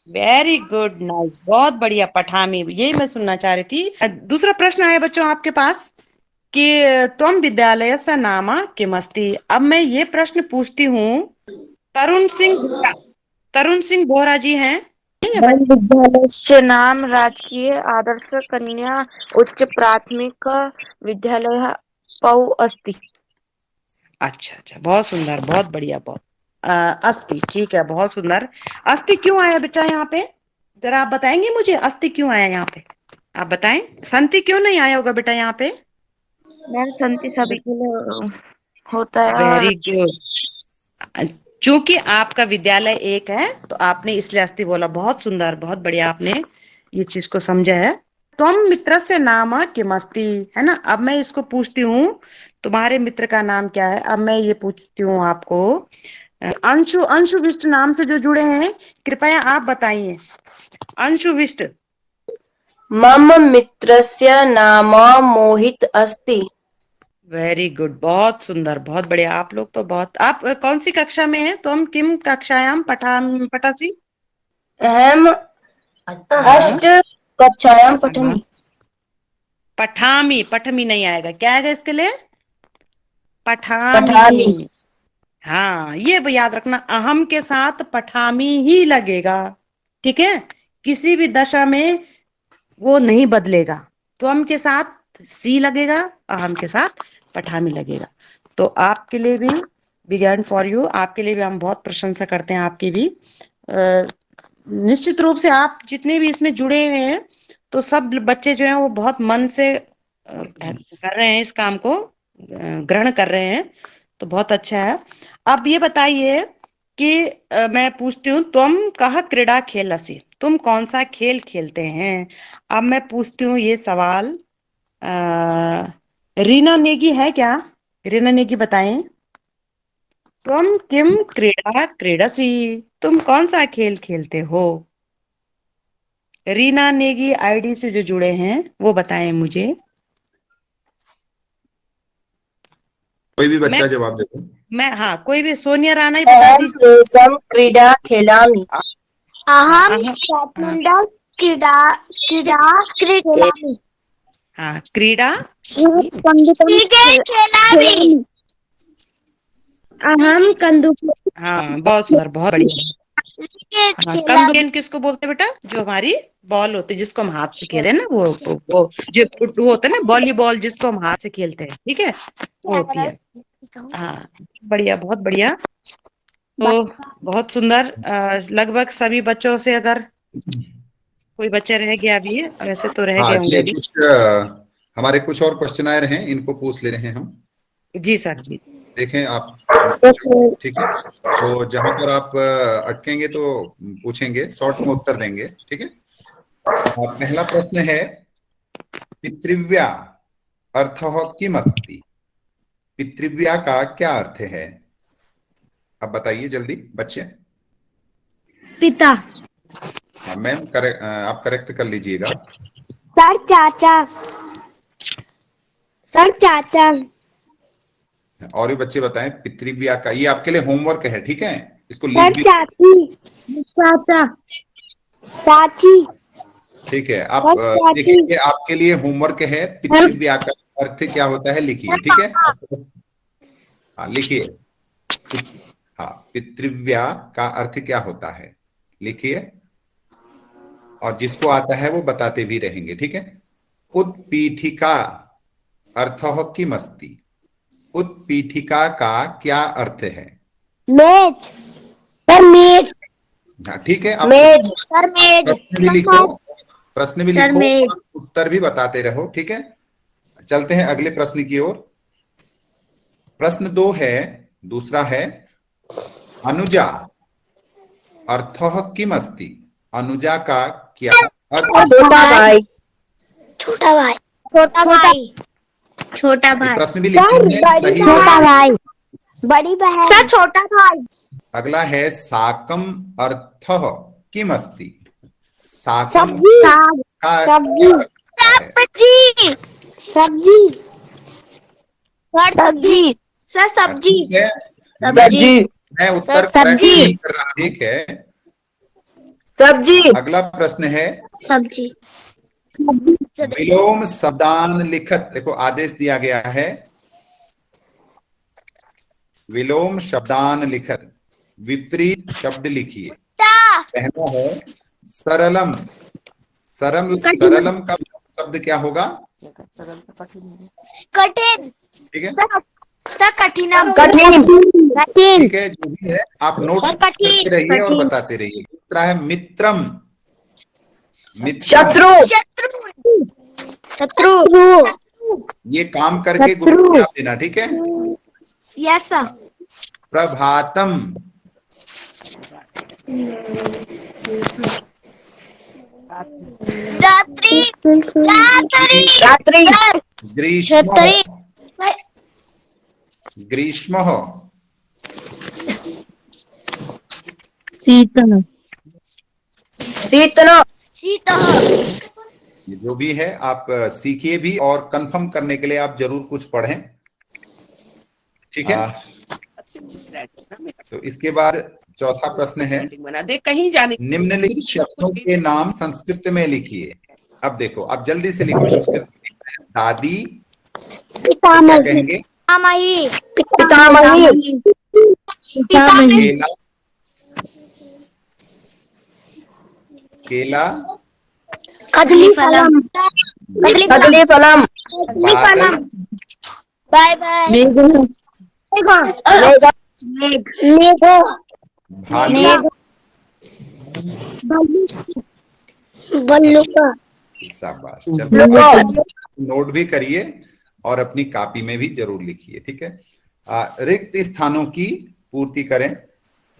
वेरी गुड, नाइस, बहुत बढ़िया, पठामी, यही मैं सुनना चाह रही थी। दूसरा प्रश्न है बच्चों आपके पास, कि त्वं विद्यालयस्य नाम किमस्ति। अब मैं ये प्रश्न पूछती हूँ, तरुण सिंह बोहरा जी हैं ये मम विद्यालयस्य नाम राजकीय आदर्श कन्या उच्च प्राथमिक विद्यालय पौ अस्ति। अच्छा, बहुत सुंदर, बहुत बढ़िया, बहुत अस्थि, ठीक है, बहुत सुंदर। अस्थि क्यों आया बेटा यहाँ पे, जरा आप बताएंगे मुझे, अस्थि क्यों आया यहाँ पे, आप बताएं। संति क्यों नहीं आया होगा बेटा यहाँ पे? मैम संति सभी के लिए होता है और वेरी गुड, चूंकि आपका विद्यालय एक है तो आपने इसलिए अस्थि बोला। बहुत सुंदर, बहुत बढ़िया, आपने ये चीज को समझा है। तुम मित्र से नाम किमस्ति, है ना। अब मैं इसको पूछती हूँ, तुम्हारे मित्र का नाम क्या है। अब मैं ये पूछती हूँ आपको, अंशु विष्ट नाम से जो जुड़े हैं, कृपया आप बताइए। अंशु विष्ट। मम मित्रस्य नाम मोहित अस्ति। वेरी गुड, बहुत सुंदर, बहुत बढ़िया। आप लोग तो बहुत, आप कौन सी कक्षा में हैं? तुम किम कक्षायाम पठासी? अहम अष्ट कक्षायां पठामि। पठमी नहीं आएगा, क्या आएगा इसके लिए? पठामि। पठामी। हाँ, ये भी याद रखना, अहम के साथ पठामी ही लगेगा, ठीक है। किसी भी दशा में वो नहीं बदलेगा। त्वम के साथ सी लगेगा, अहम के साथ पठामी लगेगा। तो आपके लिए भी, बिग फॉर यू, आपके लिए भी हम बहुत प्रशंसा करते हैं आपकी भी। निश्चित रूप से आप जितने भी इसमें जुड़े हुए हैं, तो सब बच्चे जो हैं वो बहुत मन से कर रहे हैं, इस काम को ग्रहण कर रहे हैं, तो बहुत अच्छा है। अब ये बताइए कि मैं पूछती हूँ, तुम कह क्रीड़ा खेलसी, तुम कौन सा खेल खेलते हैं। अब मैं पूछती हूँ ये सवाल, रीना नेगी है क्या? रीना नेगी बताएं, तुम किम क्रीड़ा क्रीडसी, तुम कौन सा खेल खेलते हो। रीना नेगी आईडी से जो जुड़े हैं वो बताएं मुझे। कोई भी बच्चा जवाब दे दो। हाँ, कोई भी, सोनिया राणा ही बता अहम दीजिए। शेषम क्रीडा खेलामि। अहम बैडमिंटन खेलामि। हाँ, क्रीड़ा क्रिकेट खेलामि। अहम कंदुक। हाँ, बहुत सुंदर, बहुत बढ़िया। हाँ, कंदुक किसको बोलते हैं बेटा? जो हमारी बॉल होती है, जिसको हम हाथ से खेलते हैं ना, वो जो होता है ना, वॉलीबॉल, जिसको हम हाथ से खेलते हैं, ठीक है, वो होती है। हाँ, बढ़िया, बहुत बढ़िया। तो बहुत सुंदर, लगभग सभी बच्चों से, अगर कोई बच्चे रह गया भी है, वैसे तो रह गए होंगे भी। कुछ हमारे कुछ और क्वेश्चन आए हैं, इनको पूछ ले रहे हैं हम। जी सर, जी। देखें आप, ठीक है, तो जहां पर आप अटकेंगे तो पूछेंगे, शॉर्ट में उत्तर देंगे, ठीक है। पहला प्रश्न है, पितृव्या अर्थः किमस्ति। पितृव्या का क्या अर्थ है? अब बताइए जल्दी बच्चे। पिता। हाँ मैम, आप करेक्ट कर लीजिएगा। सर चाचा। सर चाचा। और भी बच्चे बताएं, पितृव्या का, ये आपके लिए होमवर्क है, ठीक है, इसको सर लिख भी, चाची। चाचा। चाची। ठीक है। आप देखिए, आपके लिए होमवर्क है, पितृव्या का अर्थ क्या होता है लिखिए, ठीक है। हाँ लिखिए, हाँ, पितृव्या का अर्थ क्या होता है लिखिए, और जिसको आता है वो बताते भी रहेंगे, ठीक है। उत्पीठिका अर्थः किमस्ति। उत्पीठिका का क्या अर्थ है? मेज। सर मेज। हाँ ठीक है, आप मेज। सर मेज। प्रश्न भी लिखो, प्रश्न भी सर लिखो मेज। और उत्तर भी बताते रहो, ठीक है। चलते हैं अगले प्रश्न की ओर। प्रश्न 2 है, दूसरा है, अनुजा अर्थः किमस्ति। अनुजा का क्या अर्थ? छोटा भाई। छोटा भाई। छोटा भाई। छोटा भाई। प्रश्न भी लिखते हैं, सही छोटा भाई। बड़ी बहन। सर छोटा भाई। अगला है, साकम अर्थः किमस्ति। साकम सब्जी। का सब्जी। सब्जी। सब्जी। सब्जी। सर सब्जी। ठीक है, सब्जी। मैं उत्तर सब्जी। correct नहीं कर रहा, ठीक है। सब्जी। अगला प्रश्न है, सब्जी। विलोम शब्दान लिखत, देखो आदेश दिया गया है, विलोम शब्दान लिखत, विपरीत शब्द लिखिए। पहला है सरलम, सरलम का शब्द क्या होगा? कठिन। ठीक है, कठिन। ठीक है, जो भी है आप नोट करते रहिए और बताते रहिए। दूसरा है मित्रम, शत्रु, ये काम करके ग्रुप में आप देना, ठीक है। Yes sir. प्रभातम, रात्रि। रात्रि, ग्रीष्म, ग्रीष्म, शीतल, ये जो भी है आप सीखिए भी, और कंफर्म करने के लिए आप जरूर कुछ पढ़ें, ठीक है। तो इसके बाद चौथा प्रश्न है, कहीं जाने निम्नलिखित शब्दों के नाम संस्कृत में लिखिए। अब देखो, आप जल्दी से लिखो संस्कृत में। दादी, क्या कहेंगे? पितामही, केला, केला, कदली फलम। कदली फलम, बादल, बाय बाय। भालू, शाबाश। चलो नोट भी करिए और अपनी कॉपी में भी जरूर लिखिए, ठीक है। रिक्त स्थानों की पूर्ति करें।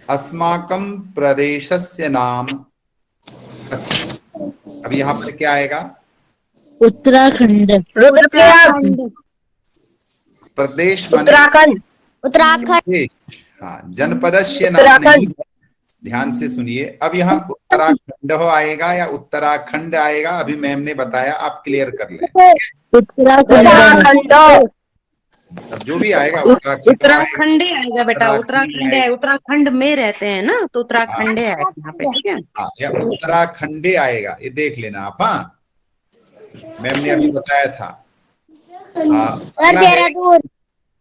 अस्माकं प्रदेशस्य नाम, अब यहाँ पर क्या आएगा? उत्तराखंड, रुद्रप्रयाग, प्रदेश माने उत्तराखंड, प्रदेश, हाँ। जनपदस्य नाम उत्तराखंड। नहीं, ध्यान से सुनिए। अब यहाँ उत्तराखंड आएगा या उत्तराखंड आएगा, अभी मैम ने बताया, आप क्लियर कर लें। उत्तराखंड, अब जो भी आएगा उत्तराखंड आएगा बेटा, उत्तराखंड है, उत्तराखंड में रहते हैं ना, तो उत्तराखंड आएगा यहाँ पे, ठीक है। हाँ, या उत्तराखंड आएगा, ये देख लेना आप। हाँ, मैम ने अभी बताया था। देहरादून।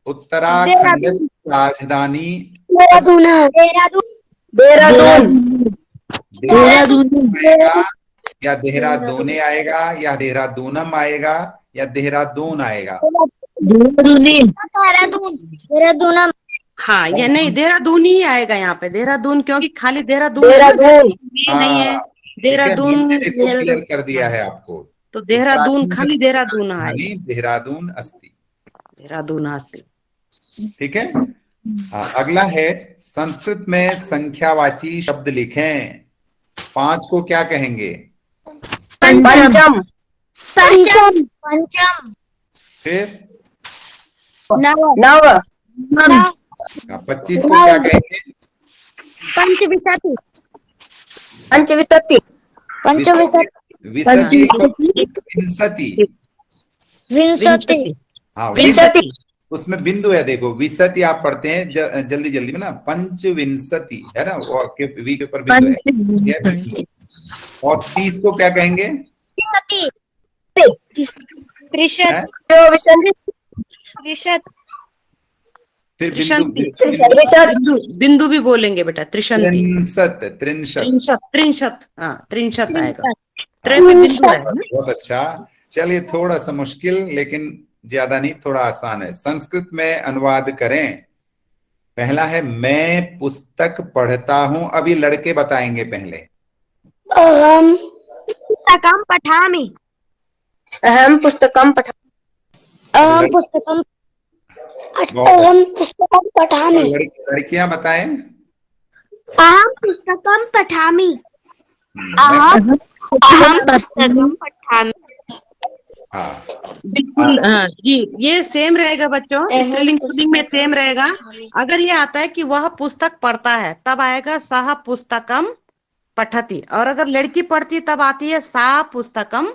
उत्तराखंड की राजधानी देहरादून। आएगा या देहरादून आएगा या देहरादूनम आएगा या देहरादून आएगा? देहरादून। हाँ, ये नहीं, देहरादून ही आएगा यहाँ पे, देहरादून, क्योंकि खाली देहरादून नहीं है, देहरादून क्लियर कर दिया है आपको, तो देहरादून, खाली देहरादून आएगा, देहरादून अस्ति, देहरादून अस्ति, ठीक है। अगला है संस्कृत में संख्यावाची शब्द लिखें। 5 को क्या कहेंगे? पंचम, फिर नव, 25 को क्या कहेंगे? पंचविंशति। विंशति को विंशति, हाँ विंशति, उसमें बिंदु है, देखो विंशति आप पढ़ते हैं जल्दी जल्दी में ना, पंचविंशति है ना, वी के ऊपर बिंदु है। और 30 को क्या कहेंगे? फिर बिंदु भी बोलेंगे बेटा, त्रिशंति, त्रिंशत, हाँ, त्रिंशत आएगा, त्रे में बिंदु है। बहुत अच्छा। चलिए, थोड़ा सा मुश्किल लेकिन ज्यादा नहीं, थोड़ा आसान है। संस्कृत में अनुवाद करें। पहला है मैं पुस्तक पढ़ता हूँ, अभी लड़के बताएंगे पहले। अहम पुस्तकं पठामि। अहम पुस्तकं पठामि। लड़कियां बताएं। अहम पुस्तकं पठामि। अहम पुस्तकं पठामि। बिल्कुल, हाँ जी, ये सेम रहेगा बच्चों, स्त्रीलिंग पुल्लिंग में सेम रहेगा। अगर ये आता है कि वह पुस्तक पढ़ता है, तब आएगा सह पुस्तकम पठति, और अगर लड़की पढ़ती तब आती है सा पुस्तकम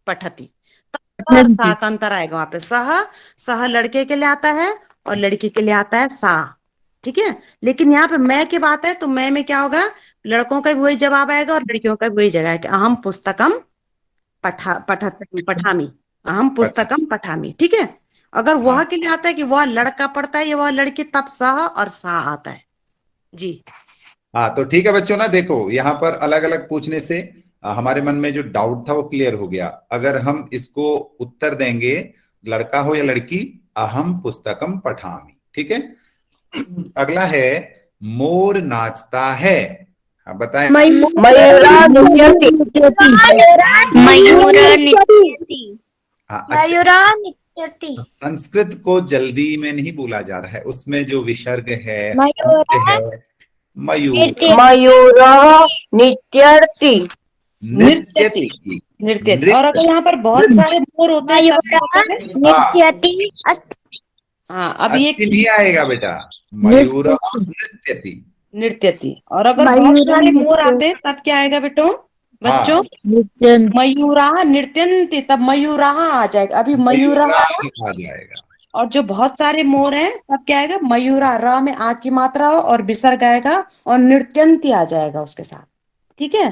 पठति। तब सा का अंतर आएगा वहां पे। सह लड़के के लिए आता है और लड़की के लिए आता है सा, ठीक है। लेकिन यहाँ पे मैं की बात है, तो मैं में क्या होगा, लड़कों का भी वही जवाब आएगा और लड़कियों का भी वही जगह है कि अहम पुस्तकम पठामि, अहम पुस्तकम पठामि। ठीक है, अगर वह हाँ। के लिए आता है कि वह लड़का पढ़ता है या वह लड़की, तब सह और सा आता है जी। हाँ, तो ठीक है बच्चों ना, देखो यहाँ पर अलग अलग पूछने से हमारे मन में जो डाउट था वो क्लियर हो गया। अगर हम इसको उत्तर देंगे, लड़का हो या लड़की, अहम पुस्तकम पठामि। ठीक है, अगला है मोर नाचता है। हाँ, बताएं। मयूरा नृत्यति। मयूरा नृत्यति। हाँ, अच्छा। मयूरा नृत्यति। संस्कृत को जल्दी में नहीं बोला जा रहा है, उसमें जो विसर्ग है, मयूरा है मयूर, मयूरा नृत्यति। नृत्यति, नृत्य। और अगर यहाँ पर बहुत सारे मोर होते हैं तब क्या होता है? नृत्यति। हाँ, अब ये अस्ति नहीं आएगा बेटा, मयूर नृत्यति। नृत्यति। और अगर बहुत सारे मोर आते हैं तब क्या आएगा बेटो बच्चों? मयूरा नृत्यन्ति, तब मयूरा आ जाएगा। अभी मयूरा आ जाएगा। और जो बहुत सारे मोर हैं तब क्या आएगा? मयूरा, रा में आ की मात्रा हो और विसर्ग आएगा और नृत्यन्ति आ जाएगा उसके साथ। ठीक है,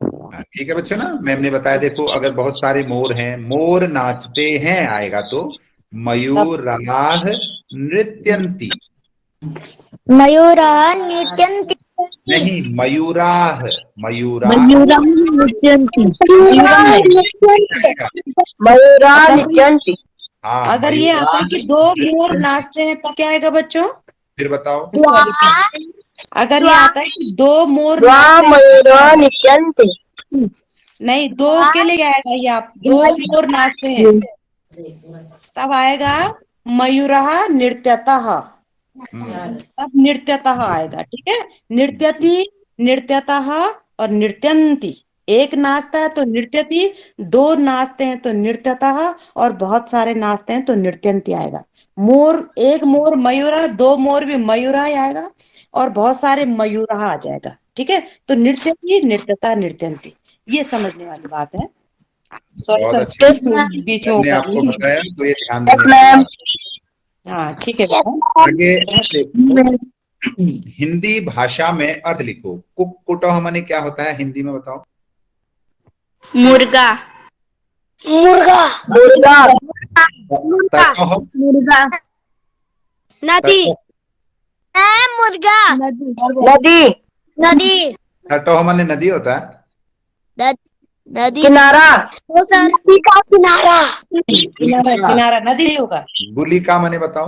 ठीक है बच्चों ना, मैम ने बताया। देखो अगर बहुत सारे मोर हैं, मोर नाचते हैं आएगा तो मयूराः नृत्यन्ति। मयूरा नृत्यन्ति। नहीं, मयूराः, नृत्यन्ति। मयूरा नृत्यन्ति। हाँ, अगर ये आता है कि दो मोर नाचते हैं तो क्या आएगा बच्चों? फिर बताओ। अगर ये आता है कि दो मोर मयूरा नृत्यन्ति। नहीं, दो के लिए आएगा ये, आप दो मोर नाचते हैं तब आएगा मयूरः नृत्यतः, तब नृत्यतः आएगा। ठीक है, नृत्यति, नृत्यतः और नृत्यन्ति। एक नाचता है तो नृत्यति, दो नाचते हैं तो नृत्यतः और बहुत सारे नाचते हैं तो नृत्यन्ति आएगा। मोर, एक मोर मयूरा, दो मोर भी मयूरा ही आएगा और बहुत सारे मयूरा आ जाएगा। ठीक है, तो नृत्यति, नृत्यता, नृत्यन्ति, ये समझने वाली बात है। बहुत सॉरी अच्छी बीच मैंने में आपको बताया, तो ये ध्यान Yes, देना। ma'am. हाँ ठीक है बेटा। आगे देखो, हिंदी भाषा में अर्थ लिखो। कुक्कुटः माने क्या होता है हिंदी में, बताओ। मुर्गा। मुर्गा। मुर्गा। तर्कः, मुर्गा। नदी। मुर्गा। नदी। नदी। तटः माने नदी होता है। नदी किनारा। नदी का किनारा। किनारा नदी नहीं होगा। गुलिका माने बताओ।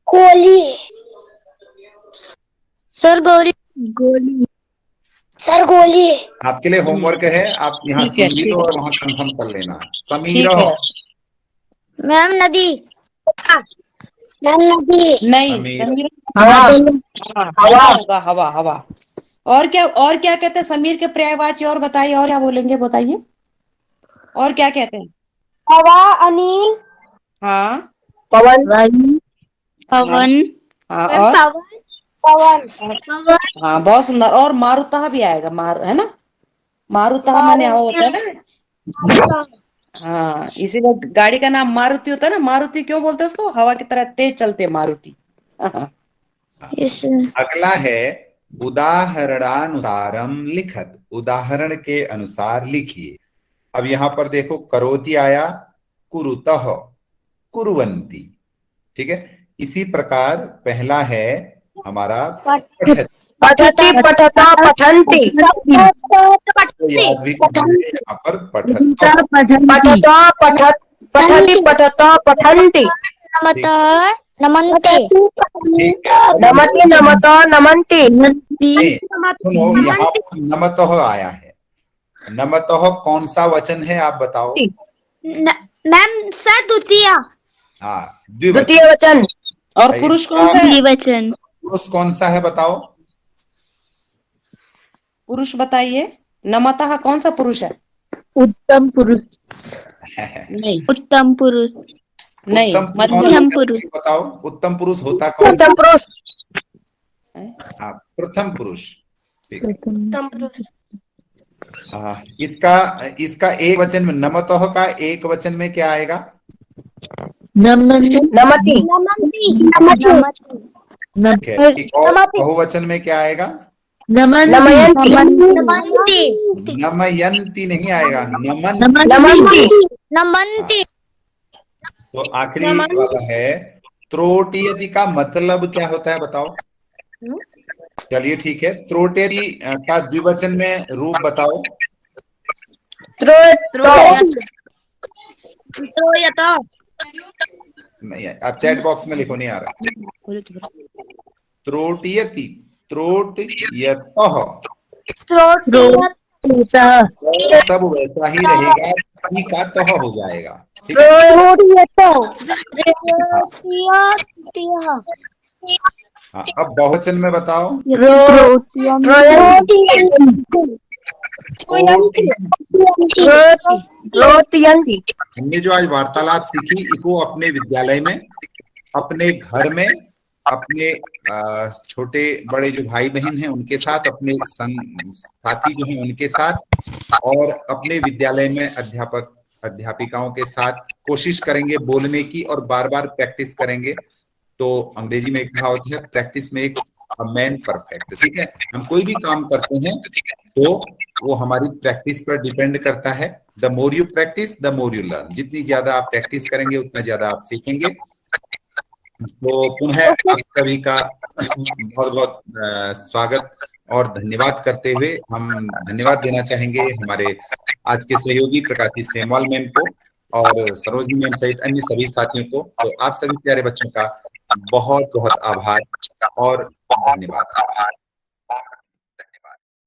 गोली। सर गोली। गोली। सर गोली। आपके लिए होमवर्क है, आप यहाँ ठीक है, सुन भी ठीक लो है। और वहाँ कंफर्म कर लेना। ठीक समीरः, है। मैम नदी। मैम नदी। नहीं, समीर। समीर हवा। हवा होगा, हवा, हवा। और क्या कहते हैं समीर के पर्यायवाची? और बताइए, और क्या बोलेंगे बताइए, और क्या कहते हैं? हवा। अनिल। हाँ, पवन। पवन। हाँ, और पवन। पवन। हाँ, बहुत सुंदर। और मारुतः भी आएगा, है ना? मारुतः माने हवा होता है ना। हाँ, इसीलिए गाड़ी का नाम मारुति होता है ना। मारुति क्यों बोलते हैं उसको? हवा की तरह तेज चलते मारुति। अगला है उदाहरणानुसारम लिखत। उदाहरण के अनुसार लिखिए। अब यहाँ पर देखो, करोति आया, कुरुतः, कुर्वन्ति। ठीक है, इसी प्रकार पहला है हमारा पठति। पठति। पठता। पठन्ति। तो याद भी करना है यहाँ पर पठतः। पठता। पठति। पठता। पठन्ति। नमतः। नमन्ते। ठीक है। नमति। नमता। नमन्ति। सुनो, यहाँ पर नमतः आया है। नमतः कौन सा वचन है आप बताओ। मैम सर द्वितीय। हाँ, द्विवचन। द्वितीय वचन। और पुरुष कौन सा है? द्विवचन। पुरुष कौन सा है बताओ। पुरुष बताइए, नमतः कौन सा पुरुष है? उत्तम पुरुष। नहीं, उत्तम पुरुष। नहीं, मध्यम पुरुष। बताओ, उत्तम पुरुष होता कौन? प्रथम पुरुष। हाँ, प्रथम पुरुष। ठीक है। प्रथम पुरुष। इसका एक वचन में, नमतः का एक वचन में क्या आएगा? नमति। नमति। नमति। ठीक है। एक और बहुवचन में क्या आएगा? दमयंती नमयंती नहीं आएगा, नमन। नमंती तो आखिरी वाला है त्रोटियति का मतलब क्या होता है बताओ। चलिए ठीक है, त्रोटेरी का द्विवचन में रूप बताओ। नहीं है, आप चैट बॉक्स में लिखो, नहीं आ रहा। त्रोटियति, त्रोटयतः, सब वैसा ही रहेगा, टी का तह हो जाएगा। ठीक है, हाँ, अब बहुवचन में बताओ। हमने जो आज वार्तालाप सीखी, इसको अपने विद्यालय में, अपने घर में, अपने छोटे बड़े जो भाई बहन हैं उनके साथ, अपने साथी जो हैं उनके साथ, और अपने विद्यालय में अध्यापक अध्यापिकाओं के साथ कोशिश करेंगे बोलने की, और बार बार प्रैक्टिस करेंगे। तो अंग्रेजी में एक कहावत है, practice makes a man perfect. ठीक है, हम कोई भी काम करते हैं तो वो हमारी प्रैक्टिस पर डिपेंड करता है। The more you practice the more you learn. जितनी ज्यादा आप प्रैक्टिस करेंगे उतना ज्यादा आप सीखेंगे। तो पुनः आप सभी का बहुत बहुत स्वागत और धन्यवाद करते हुए हम धन्यवाद देना चाहेंगे हमारे आज के सहयोगी प्रकाशी सेमवाल मैम को और सरोजनी मैम सहित अन्य सभी साथियों को। तो आप सभी प्यारे बच्चों का बहुत बहुत आभार और धन्यवाद।